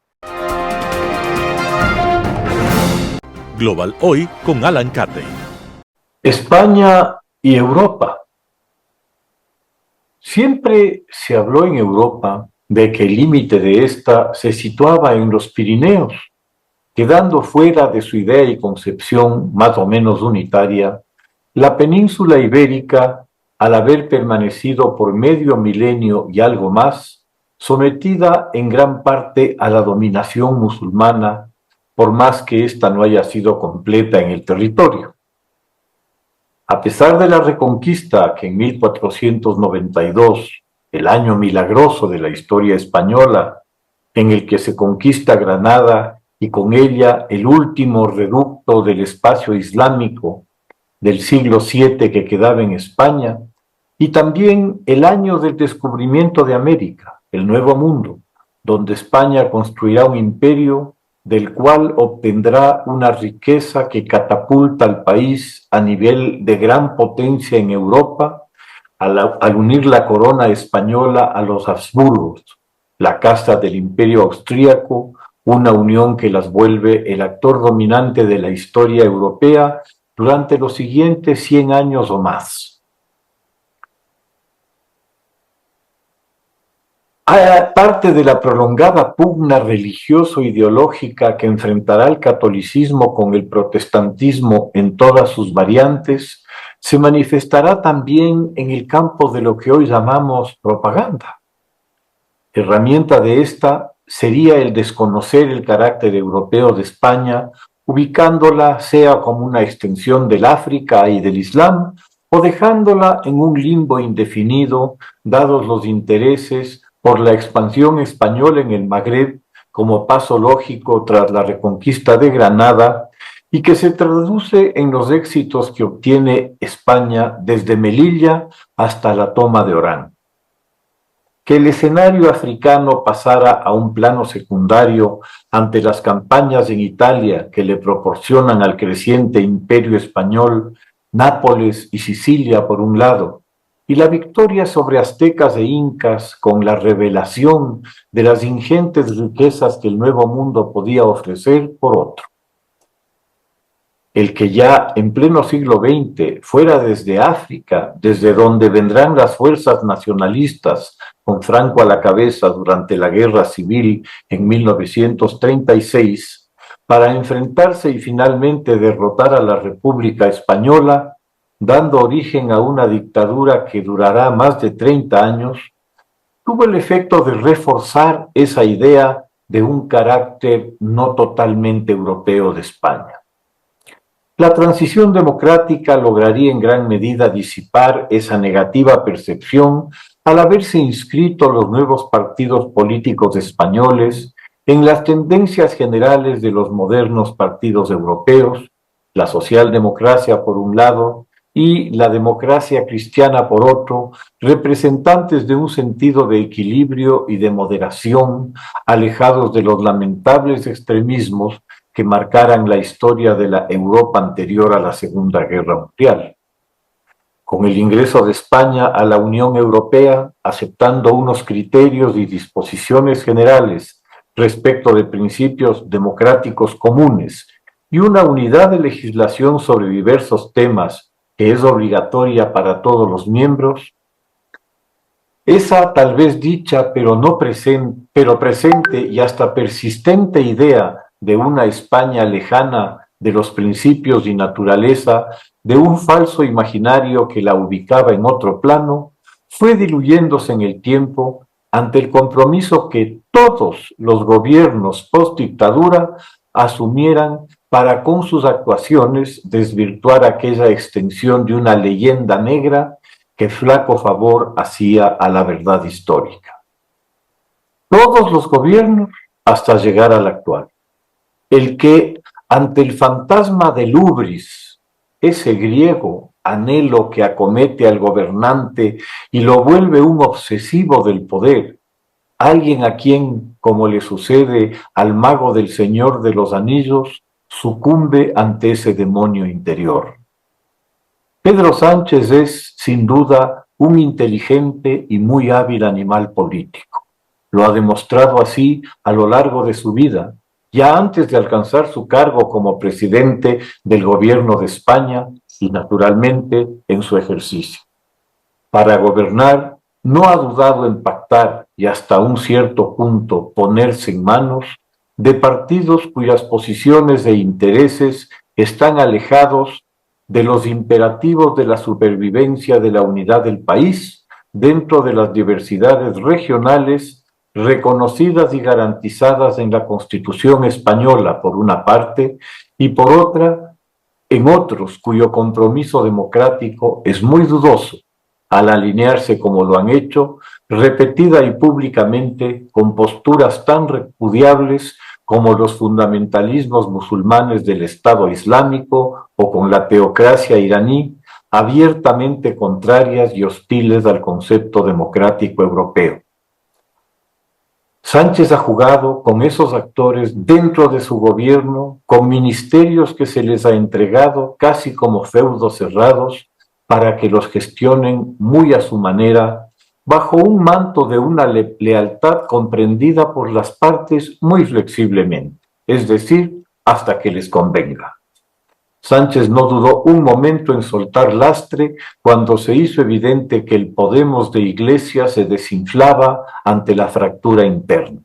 Global Hoy con Alan Catey.
España y Europa. Siempre se habló en Europa de que el límite de esta se situaba en los Pirineos, quedando fuera de su idea y concepción más o menos unitaria, la península ibérica, al haber permanecido por medio milenio y algo más, sometida en gran parte a la dominación musulmana, por más que ésta no haya sido completa en el territorio. A pesar de la reconquista que en 1492, el año milagroso de la historia española, en el que se conquista Granada y con ella el último reducto del espacio islámico del siglo VII que quedaba en España, y también el año del descubrimiento de América, el Nuevo Mundo, donde España construirá un imperio del cual obtendrá una riqueza que catapulta al país a nivel de gran potencia en Europa, al unir la corona española a los Habsburgos, la casa del imperio austríaco, una unión que las vuelve el actor dominante de la historia europea durante los siguientes 100 años o más. Aparte de la prolongada pugna religioso-ideológica que enfrentará el catolicismo con el protestantismo en todas sus variantes, se manifestará también en el campo de lo que hoy llamamos propaganda. Herramienta de esta sería el desconocer el carácter europeo de España, ubicándola sea como una extensión del África y del Islam, o dejándola en un limbo indefinido, dados los intereses por la expansión española en el Magreb como paso lógico tras la reconquista de Granada, y que se traduce en los éxitos que obtiene España desde Melilla hasta la toma de Orán. Que el escenario africano pasara a un plano secundario ante las campañas en Italia que le proporcionan al creciente imperio español Nápoles y Sicilia por un lado, y la victoria sobre aztecas e incas con la revelación de las ingentes riquezas que el Nuevo Mundo podía ofrecer por otro. El que ya en pleno siglo XX fuera desde África, desde donde vendrán las fuerzas nacionalistas con Franco a la cabeza durante la Guerra Civil en 1936, para enfrentarse y finalmente derrotar a la República Española, dando origen a una dictadura que durará más de 30 años, tuvo el efecto de reforzar esa idea de un carácter no totalmente europeo de España. La transición democrática lograría en gran medida disipar esa negativa percepción al haberse inscrito los nuevos partidos políticos españoles en las tendencias generales de los modernos partidos europeos, la socialdemocracia por un lado y la democracia cristiana por otro, representantes de un sentido de equilibrio y de moderación, alejados de los lamentables extremismos que marcaran la historia de la Europa anterior a la Segunda Guerra Mundial. Con el ingreso de España a la Unión Europea, aceptando unos criterios y disposiciones generales respecto de principios democráticos comunes y una unidad de legislación sobre diversos temas que es obligatoria para todos los miembros, esa tal vez dicha pero presente y hasta persistente idea de una España lejana de los principios y naturaleza de un falso imaginario que la ubicaba en otro plano, fue diluyéndose en el tiempo ante el compromiso que todos los gobiernos post-dictadura asumieran para con sus actuaciones desvirtuar aquella extensión de una leyenda negra que flaco favor hacía a la verdad histórica. Todos los gobiernos hasta llegar al actual. El que, ante el fantasma del hubris, ese griego anhelo que acomete al gobernante y lo vuelve un obsesivo del poder, alguien a quien, como le sucede al mago del Señor de los Anillos, sucumbe ante ese demonio interior. Pedro Sánchez es, sin duda, un inteligente y muy hábil animal político. Lo ha demostrado así a lo largo de su vida, ya antes de alcanzar su cargo como presidente del gobierno de España y, naturalmente, en su ejercicio. Para gobernar, no ha dudado en pactar y hasta un cierto punto ponerse en manos de partidos cuyas posiciones e intereses están alejados de los imperativos de la supervivencia de la unidad del país dentro de las diversidades regionales reconocidas y garantizadas en la Constitución española por una parte y por otra en otros cuyo compromiso democrático es muy dudoso al alinearse como lo han hecho, repetida y públicamente con posturas tan repudiables como los fundamentalismos musulmanes del Estado Islámico o con la teocracia iraní, abiertamente contrarias y hostiles al concepto democrático europeo. Sánchez ha jugado con esos actores dentro de su gobierno, con ministerios que se les ha entregado casi como feudos cerrados para que los gestionen muy a su manera, bajo un manto de una lealtad comprendida por las partes muy flexiblemente, es decir, hasta que les convenga. Sánchez no dudó un momento en soltar lastre cuando se hizo evidente que el Podemos de Iglesias se desinflaba ante la fractura interna.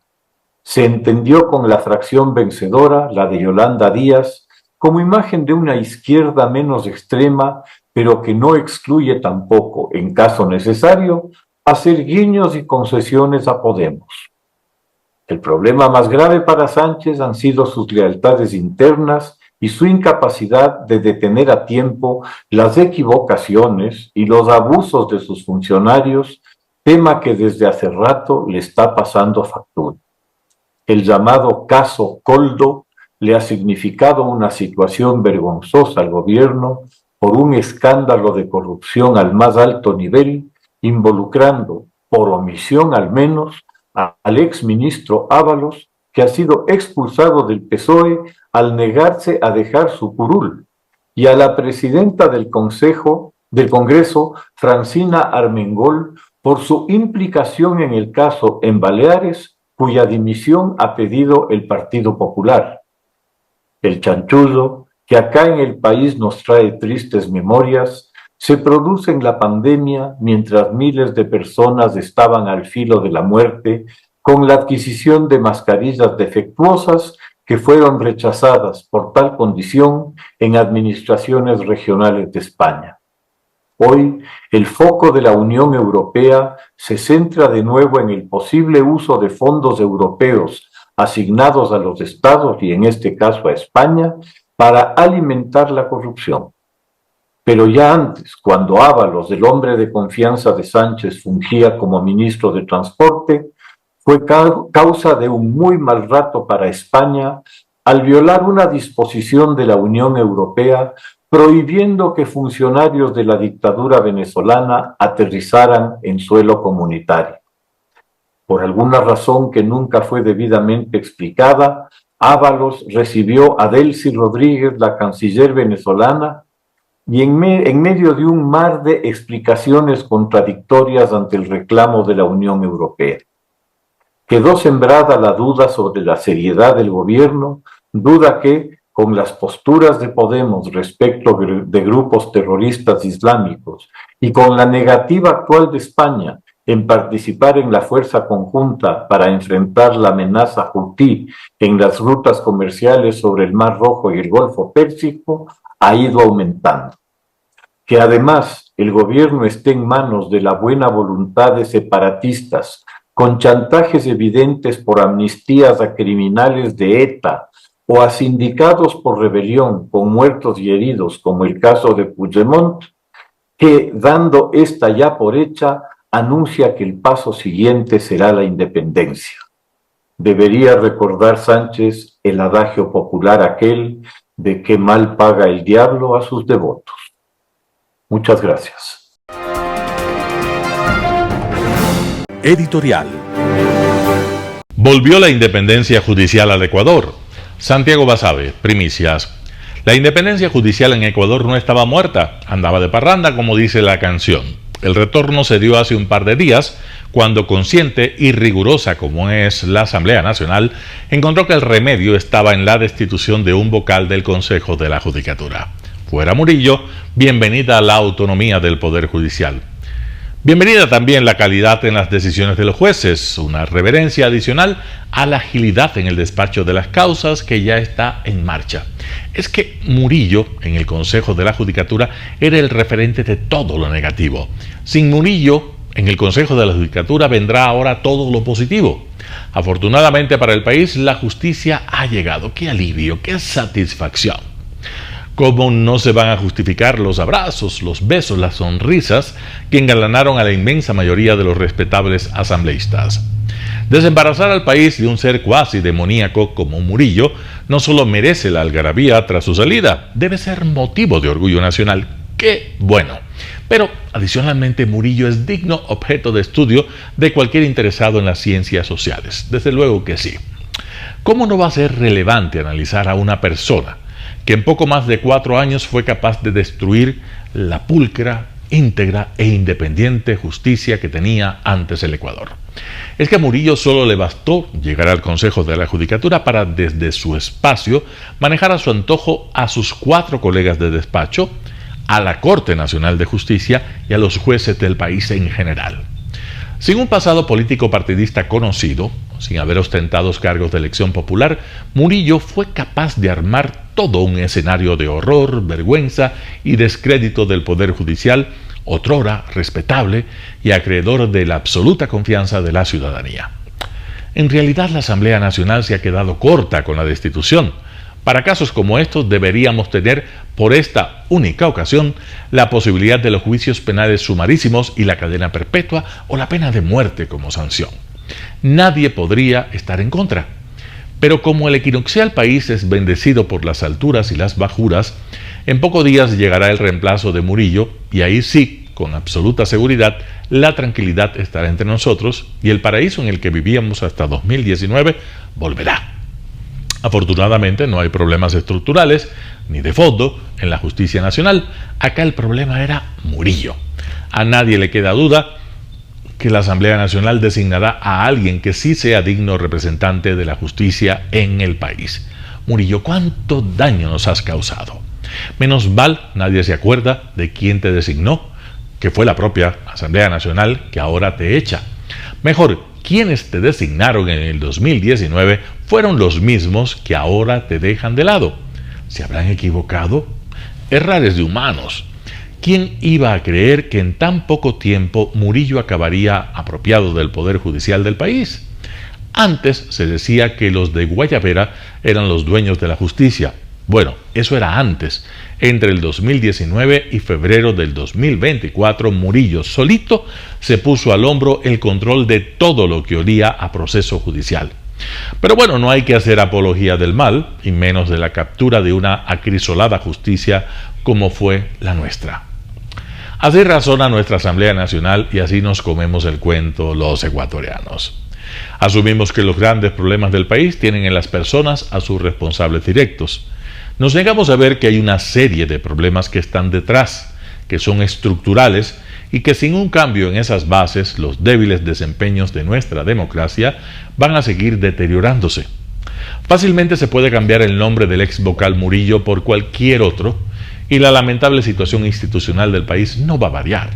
Se entendió con la fracción vencedora, la de Yolanda Díaz, como imagen de una izquierda menos extrema, pero que no excluye tampoco, en caso necesario, hacer guiños y concesiones a Podemos. El problema más grave para Sánchez han sido sus lealtades internas y su incapacidad de detener a tiempo las equivocaciones y los abusos de sus funcionarios, tema que desde hace rato le está pasando factura. El llamado caso Coldo le ha significado una situación vergonzosa al gobierno por un escándalo de corrupción al más alto nivel, involucrando, por omisión al menos, al exministro Ábalos, que ha sido expulsado del PSOE al negarse a dejar su curul, y a la presidenta del Congreso, Francina Armengol, por su implicación en el caso en Baleares, cuya dimisión ha pedido el Partido Popular. El chanchullo, que acá en el país nos trae tristes memorias, se produce en la pandemia mientras miles de personas estaban al filo de la muerte con la adquisición de mascarillas defectuosas que fueron rechazadas por tal condición en administraciones regionales de España. Hoy, el foco de la Unión Europea se centra de nuevo en el posible uso de fondos europeos asignados a los estados y en este caso a España, para alimentar la corrupción. Pero ya antes, cuando Ábalos, el hombre de confianza de Sánchez, fungía como ministro de Transporte, fue causa de un muy mal rato para España al violar una disposición de la Unión Europea prohibiendo que funcionarios de la dictadura venezolana aterrizaran en suelo comunitario. Por alguna razón que nunca fue debidamente explicada, Ábalos recibió a Delcy Rodríguez, la canciller venezolana, y en medio de un mar de explicaciones contradictorias ante el reclamo de la Unión Europea. Quedó sembrada la duda sobre la seriedad del gobierno, duda que, con las posturas de Podemos respecto de grupos terroristas islámicos y con la negativa actual de España en participar en la fuerza conjunta para enfrentar la amenaza hutí en las rutas comerciales sobre el Mar Rojo y el Golfo Pérsico, ha ido aumentando. Que además el gobierno esté en manos de la buena voluntad de separatistas, con chantajes evidentes por amnistías a criminales de ETA o a sindicados por rebelión con muertos y heridos, como el caso de Puigdemont, que, dando esta ya por hecha, anuncia que el paso siguiente será la independencia. Debería recordar Sánchez el adagio popular aquel de que mal paga el diablo a sus devotos. Muchas gracias.
Editorial.
Volvió la independencia judicial al Ecuador. Santiago Basabe, primicias. La independencia judicial en Ecuador no estaba muerta, andaba de parranda, como dice la canción. El retorno se dio hace un par de días, cuando, consciente y rigurosa como es la Asamblea Nacional, encontró que el remedio estaba en la destitución de un vocal del Consejo de la Judicatura. Fuera Murillo, bienvenida a la autonomía del Poder Judicial. Bienvenida también la calidad en las decisiones de los jueces, una reverencia adicional a la agilidad en el despacho de las causas que ya está en marcha. Es que Murillo, en el Consejo de la Judicatura, era el referente de todo lo negativo. Sin Murillo, en el Consejo de la Judicatura vendrá ahora todo lo positivo. Afortunadamente para el país, la justicia ha llegado. ¡Qué alivio, qué satisfacción! ¿Cómo no se van a justificar los abrazos, los besos, las sonrisas que engalanaron a la inmensa mayoría de los respetables asambleístas? Desembarazar al país de un ser cuasi demoníaco como Murillo no solo merece la algarabía tras su salida, debe ser motivo de orgullo nacional. ¡Qué bueno! Pero, adicionalmente, Murillo es digno objeto de estudio de cualquier interesado en las ciencias sociales. Desde luego que sí. ¿Cómo no va a ser relevante analizar a una persona que en poco más de 4 años fue capaz de destruir la pulcra, íntegra e independiente justicia que tenía antes el Ecuador? Es que a Murillo solo le bastó llegar al Consejo de la Judicatura para, desde su espacio, manejar a su antojo a sus 4 colegas de despacho, a la Corte Nacional de Justicia y a los jueces del país en general. Sin un pasado político partidista conocido, sin haber ostentado cargos de elección popular, Murillo fue capaz de armar todo un escenario de horror, vergüenza y descrédito del Poder Judicial, otrora respetable y acreedor de la absoluta confianza de la ciudadanía. En realidad, la Asamblea Nacional se ha quedado corta con la destitución. Para casos como estos deberíamos tener, por esta única ocasión, la posibilidad de los juicios penales sumarísimos y la cadena perpetua o la pena de muerte como sanción. Nadie podría estar en contra. Pero como el equinoccial país es bendecido por las alturas y las bajuras, en pocos días llegará el reemplazo de Murillo y ahí sí, con absoluta seguridad, la tranquilidad estará entre nosotros y el paraíso en el que vivíamos hasta 2019 volverá. Afortunadamente no hay problemas estructurales ni de fondo en la justicia nacional. Acá el problema era Murillo. A nadie le queda duda que la Asamblea Nacional designará a alguien que sí sea digno representante de la justicia en el país. Murillo, ¿cuánto daño nos has causado? Menos mal, nadie se acuerda de quién te designó, que fue la propia Asamblea Nacional que ahora te echa. Mejor, quienes te designaron en el 2019 fueron los mismos que ahora te dejan de lado. ¿Se habrán equivocado? Errar es de humanos. ¿Quién iba a creer que en tan poco tiempo Murillo acabaría apropiado del Poder Judicial del país? Antes se decía que los de Guayabera eran los dueños de la justicia. Bueno, eso era antes. Entre el 2019 y febrero del 2024, Murillo solito se puso al hombro el control de todo lo que olía a proceso judicial. Pero bueno, no hay que hacer apología del mal, y menos de la captura de una acrisolada justicia como fue la nuestra. Así razona nuestra Asamblea Nacional y así nos comemos el cuento los ecuatorianos. Asumimos que los grandes problemas del país tienen en las personas a sus responsables directos. Nos negamos a ver que hay una serie de problemas que están detrás, que son estructurales y que sin un cambio en esas bases, los débiles desempeños de nuestra democracia van a seguir deteriorándose. Fácilmente se puede cambiar el nombre del ex vocal Murillo por cualquier otro y la lamentable situación institucional del país no va a variar.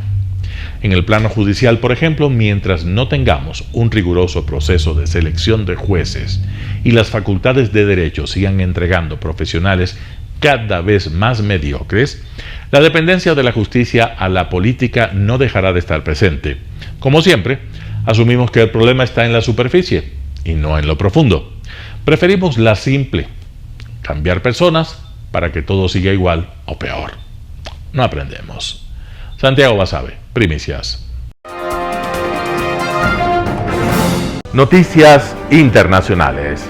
En el plano judicial, por ejemplo, mientras no tengamos un riguroso proceso de selección de jueces y las facultades de derecho sigan entregando profesionales cada vez más mediocres, la dependencia de la justicia a la política no dejará de estar presente. Como siempre, asumimos que el problema está en la superficie y no en lo profundo. Preferimos la simple, cambiar personas para que todo siga igual o peor. No aprendemos. Santiago Basabe, Primicias. Noticias internacionales.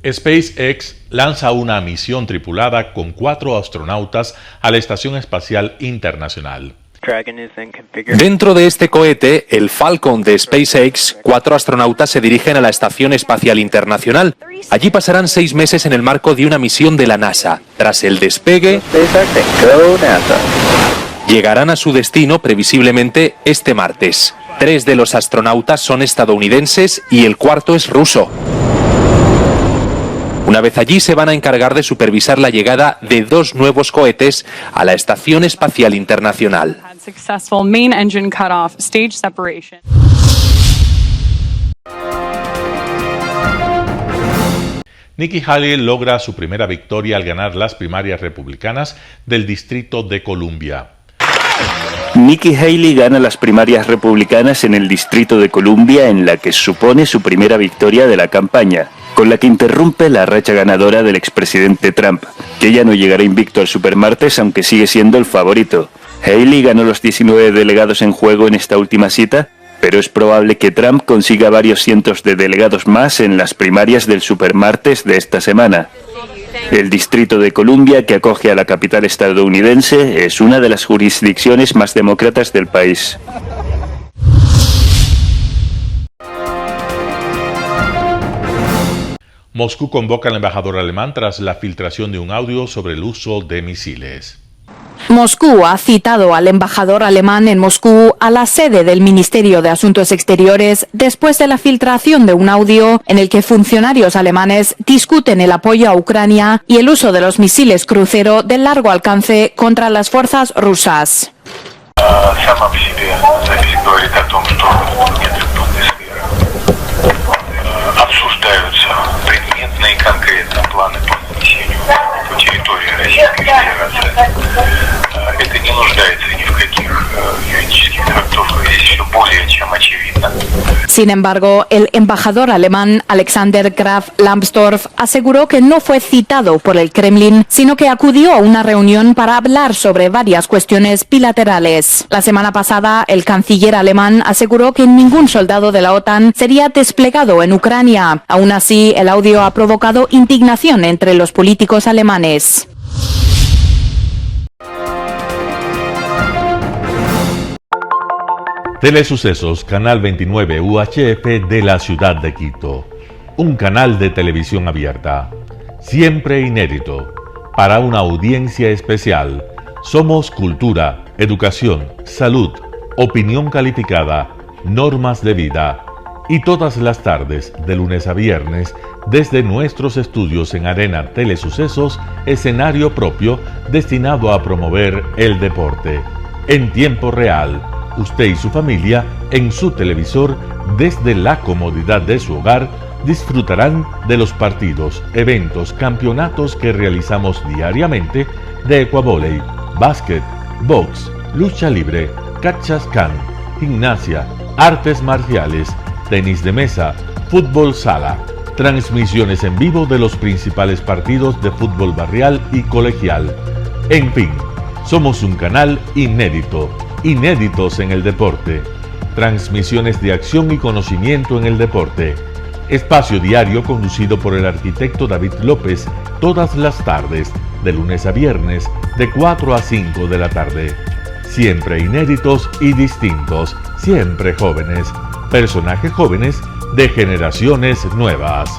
SpaceX lanza una misión tripulada con 4 astronautas a la Estación Espacial Internacional.
Dentro de este cohete, el Falcon de SpaceX, 4 astronautas se dirigen a la Estación Espacial Internacional. Allí pasarán 6 meses en el marco de una misión de la NASA. Tras el despegue, llegarán a su destino previsiblemente este martes. 3 de los astronautas son estadounidenses y el 4 es ruso. Una vez allí se van a encargar de supervisar la llegada de 2 nuevos cohetes a la Estación Espacial Internacional.
Nikki Haley logra su primera victoria al ganar las primarias republicanas del Distrito de Columbia.
Nikki Haley gana las primarias republicanas en el Distrito de Columbia, en la que supone su primera victoria de la campaña, con la que interrumpe la racha ganadora del expresidente Trump, que ya no llegará invicto al supermartes, aunque sigue siendo el favorito. Haley ganó los 19 delegados en juego en esta última cita, pero es probable que Trump consiga varios cientos de delegados más en las primarias del supermartes de esta semana. El Distrito de Columbia, que acoge a la capital estadounidense, es una de las jurisdicciones más demócratas del país.
Moscú convoca al embajador alemán tras la filtración de un audio sobre el uso de misiles.
Moscú ha citado al embajador alemán en Moscú a la sede del Ministerio de Asuntos Exteriores después de la filtración de un audio en el que funcionarios alemanes discuten el apoyo a Ucrania y el uso de los misiles crucero de largo alcance contra las fuerzas rusas. Sin embargo, el embajador alemán Alexander Graf Lambsdorff aseguró que no fue citado por el Kremlin, sino que acudió a una reunión para hablar sobre varias cuestiones bilaterales. La semana pasada, el canciller alemán aseguró que ningún soldado de la OTAN sería desplegado en Ucrania. Aún así, el audio ha provocado indignación entre los políticos alemanes.
Telesucesos, Canal 29 UHF de la ciudad de Quito. Un canal de televisión abierta, siempre inédito, para una audiencia especial. Somos cultura, educación, salud, opinión calificada, normas de vida. Y todas las tardes, de lunes a viernes, desde nuestros estudios en Arena Telesucesos, escenario propio destinado a promover el deporte. En tiempo real, usted y su familia, en su televisor, desde la comodidad de su hogar, disfrutarán de los partidos, eventos, campeonatos que realizamos diariamente de ecuavóley, básquet, box, lucha libre, cachascán, gimnasia, artes marciales, tenis de mesa, fútbol sala, transmisiones en vivo de los principales partidos de fútbol barrial y colegial. En fin, somos un canal inédito, inéditos en el deporte. Transmisiones de acción y conocimiento en el deporte. Espacio diario conducido por el arquitecto David López todas las tardes, de lunes a viernes, de 4 a 5 de la tarde. Siempre inéditos y distintos, siempre jóvenes. Personajes jóvenes de generaciones nuevas.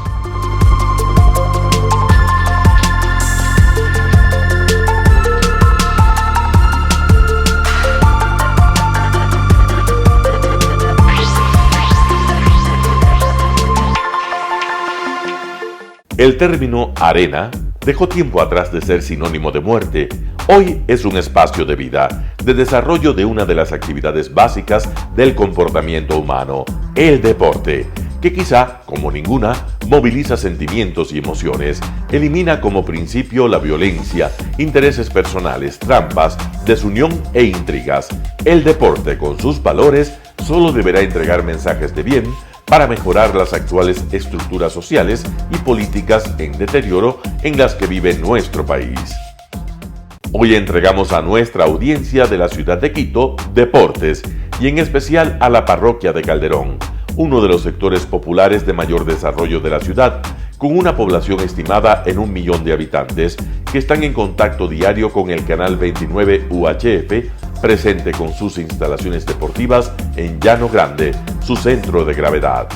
El término arena dejó tiempo atrás de ser sinónimo de muerte. Hoy es un espacio de vida, de desarrollo de una de las actividades básicas del comportamiento humano, el deporte, que quizá, como ninguna, moviliza sentimientos y emociones, elimina como principio la violencia, intereses personales, trampas, desunión e intrigas. El deporte, con sus valores, solo deberá entregar mensajes de bien para mejorar las actuales estructuras sociales y políticas en deterioro en las que vive nuestro país. Hoy entregamos a nuestra audiencia de la ciudad de Quito deportes y en especial a la parroquia de Calderón, uno de los sectores populares de mayor desarrollo de la ciudad, con una población estimada en 1 millón de habitantes que están en contacto diario con el canal 29 UHF, presente con sus instalaciones deportivas en Llano Grande, su centro de gravedad.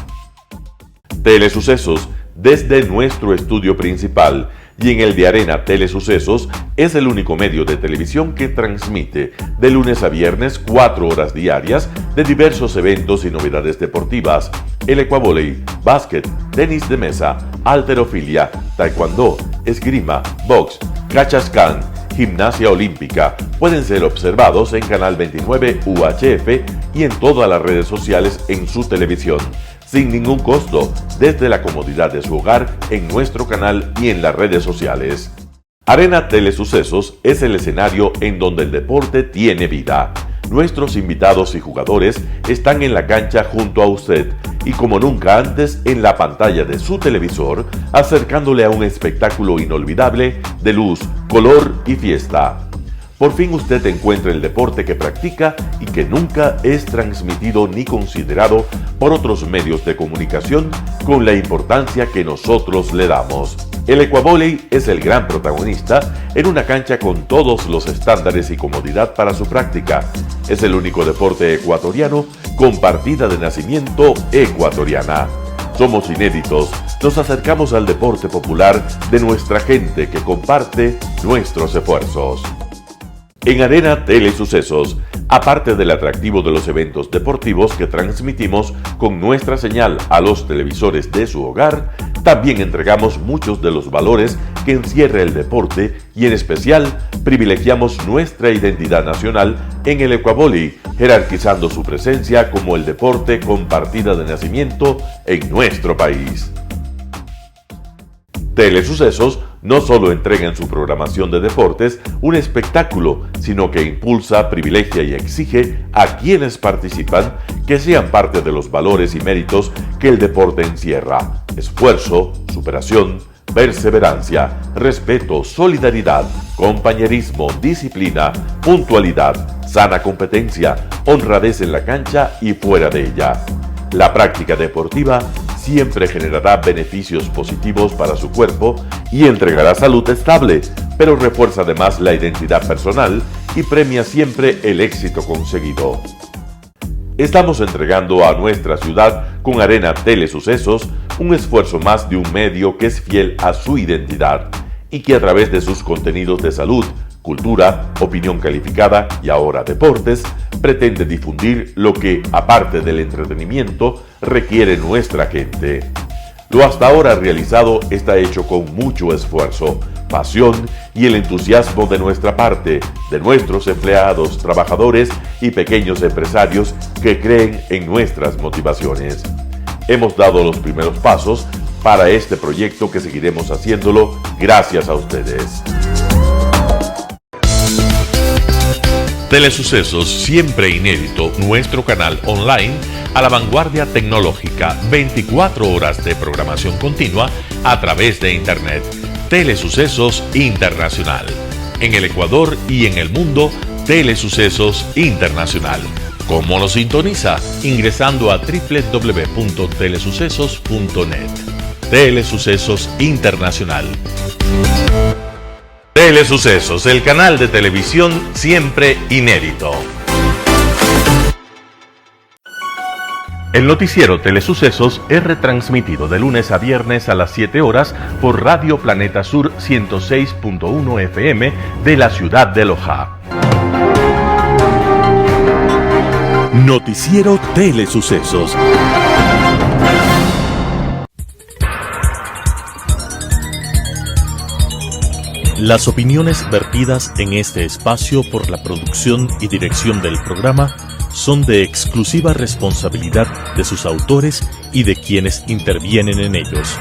Telesucesos, desde nuestro estudio principal y en el de Arena Telesucesos, es el único medio de televisión que transmite de lunes a viernes 4 horas diarias de diversos eventos y novedades deportivas: el ecuavóley, básquet, tenis de mesa, halterofilia, taekwondo, esgrima, box, cachascán, gimnasia olímpica. Pueden ser observados en Canal 29 UHF y en todas las redes sociales en su televisión, sin ningún costo, desde la comodidad de su hogar, en nuestro canal y en las redes sociales. Arena Telesucesos es el escenario en donde el deporte tiene vida. Nuestros invitados y jugadores están en la cancha junto a usted y como nunca antes en la pantalla de su televisor, acercándole a un espectáculo inolvidable de luz, color y fiesta. Por fin usted encuentra el deporte que practica y que nunca es transmitido ni considerado por otros medios de comunicación con la importancia que nosotros le damos. El ecuavóley es el gran protagonista en una cancha con todos los estándares y comodidad para su práctica. Es el único deporte ecuatoriano con partida de nacimiento ecuatoriana. Somos inéditos, nos acercamos al deporte popular de nuestra gente que comparte nuestros esfuerzos. En Arena Telesucesos, aparte del atractivo de los eventos deportivos que transmitimos con nuestra señal a los televisores de su hogar, también entregamos muchos de los valores que encierra el deporte y en especial privilegiamos nuestra identidad nacional en el ecuavóley, jerarquizando su presencia como el deporte con partida de nacimiento en nuestro país. Telesucesos no solo entrega en su programación de deportes un espectáculo, sino que impulsa, privilegia y exige a quienes participan que sean parte de los valores y méritos que el deporte encierra: esfuerzo, superación, perseverancia, respeto, solidaridad, compañerismo, disciplina, puntualidad, sana competencia, honradez en la cancha y fuera de ella. La práctica deportiva siempre generará beneficios positivos para su cuerpo y entregará salud estable, pero refuerza además la identidad personal y premia siempre el éxito conseguido. Estamos entregando a nuestra ciudad con Arena Telesucesos un esfuerzo más de un medio que es fiel a su identidad y que a través de sus contenidos de salud, cultura, opinión calificada y ahora deportes, pretende difundir lo que, aparte del entretenimiento, requiere nuestra gente. Lo hasta ahora realizado está hecho con mucho esfuerzo, pasión y el entusiasmo de nuestra parte, de nuestros empleados, trabajadores y pequeños empresarios que creen en nuestras motivaciones. Hemos dado los primeros pasos para este proyecto que seguiremos haciéndolo gracias a ustedes.
Telesucesos, siempre inédito, nuestro canal online a la vanguardia tecnológica, 24 horas de programación continua a través de Internet. Telesucesos Internacional. En el Ecuador y en el mundo, Telesucesos Internacional. ¿Cómo lo sintoniza? Ingresando a www.telesucesos.net. Telesucesos Internacional. Telesucesos, el canal de televisión siempre inédito. El noticiero Telesucesos es retransmitido de lunes a viernes a las 7 horas por Radio Planeta Sur 106.1 FM de la ciudad de Loja.
Noticiero Telesucesos. Las opiniones vertidas en este espacio por la producción y dirección del programa son de exclusiva responsabilidad de sus autores y de quienes intervienen en ellos.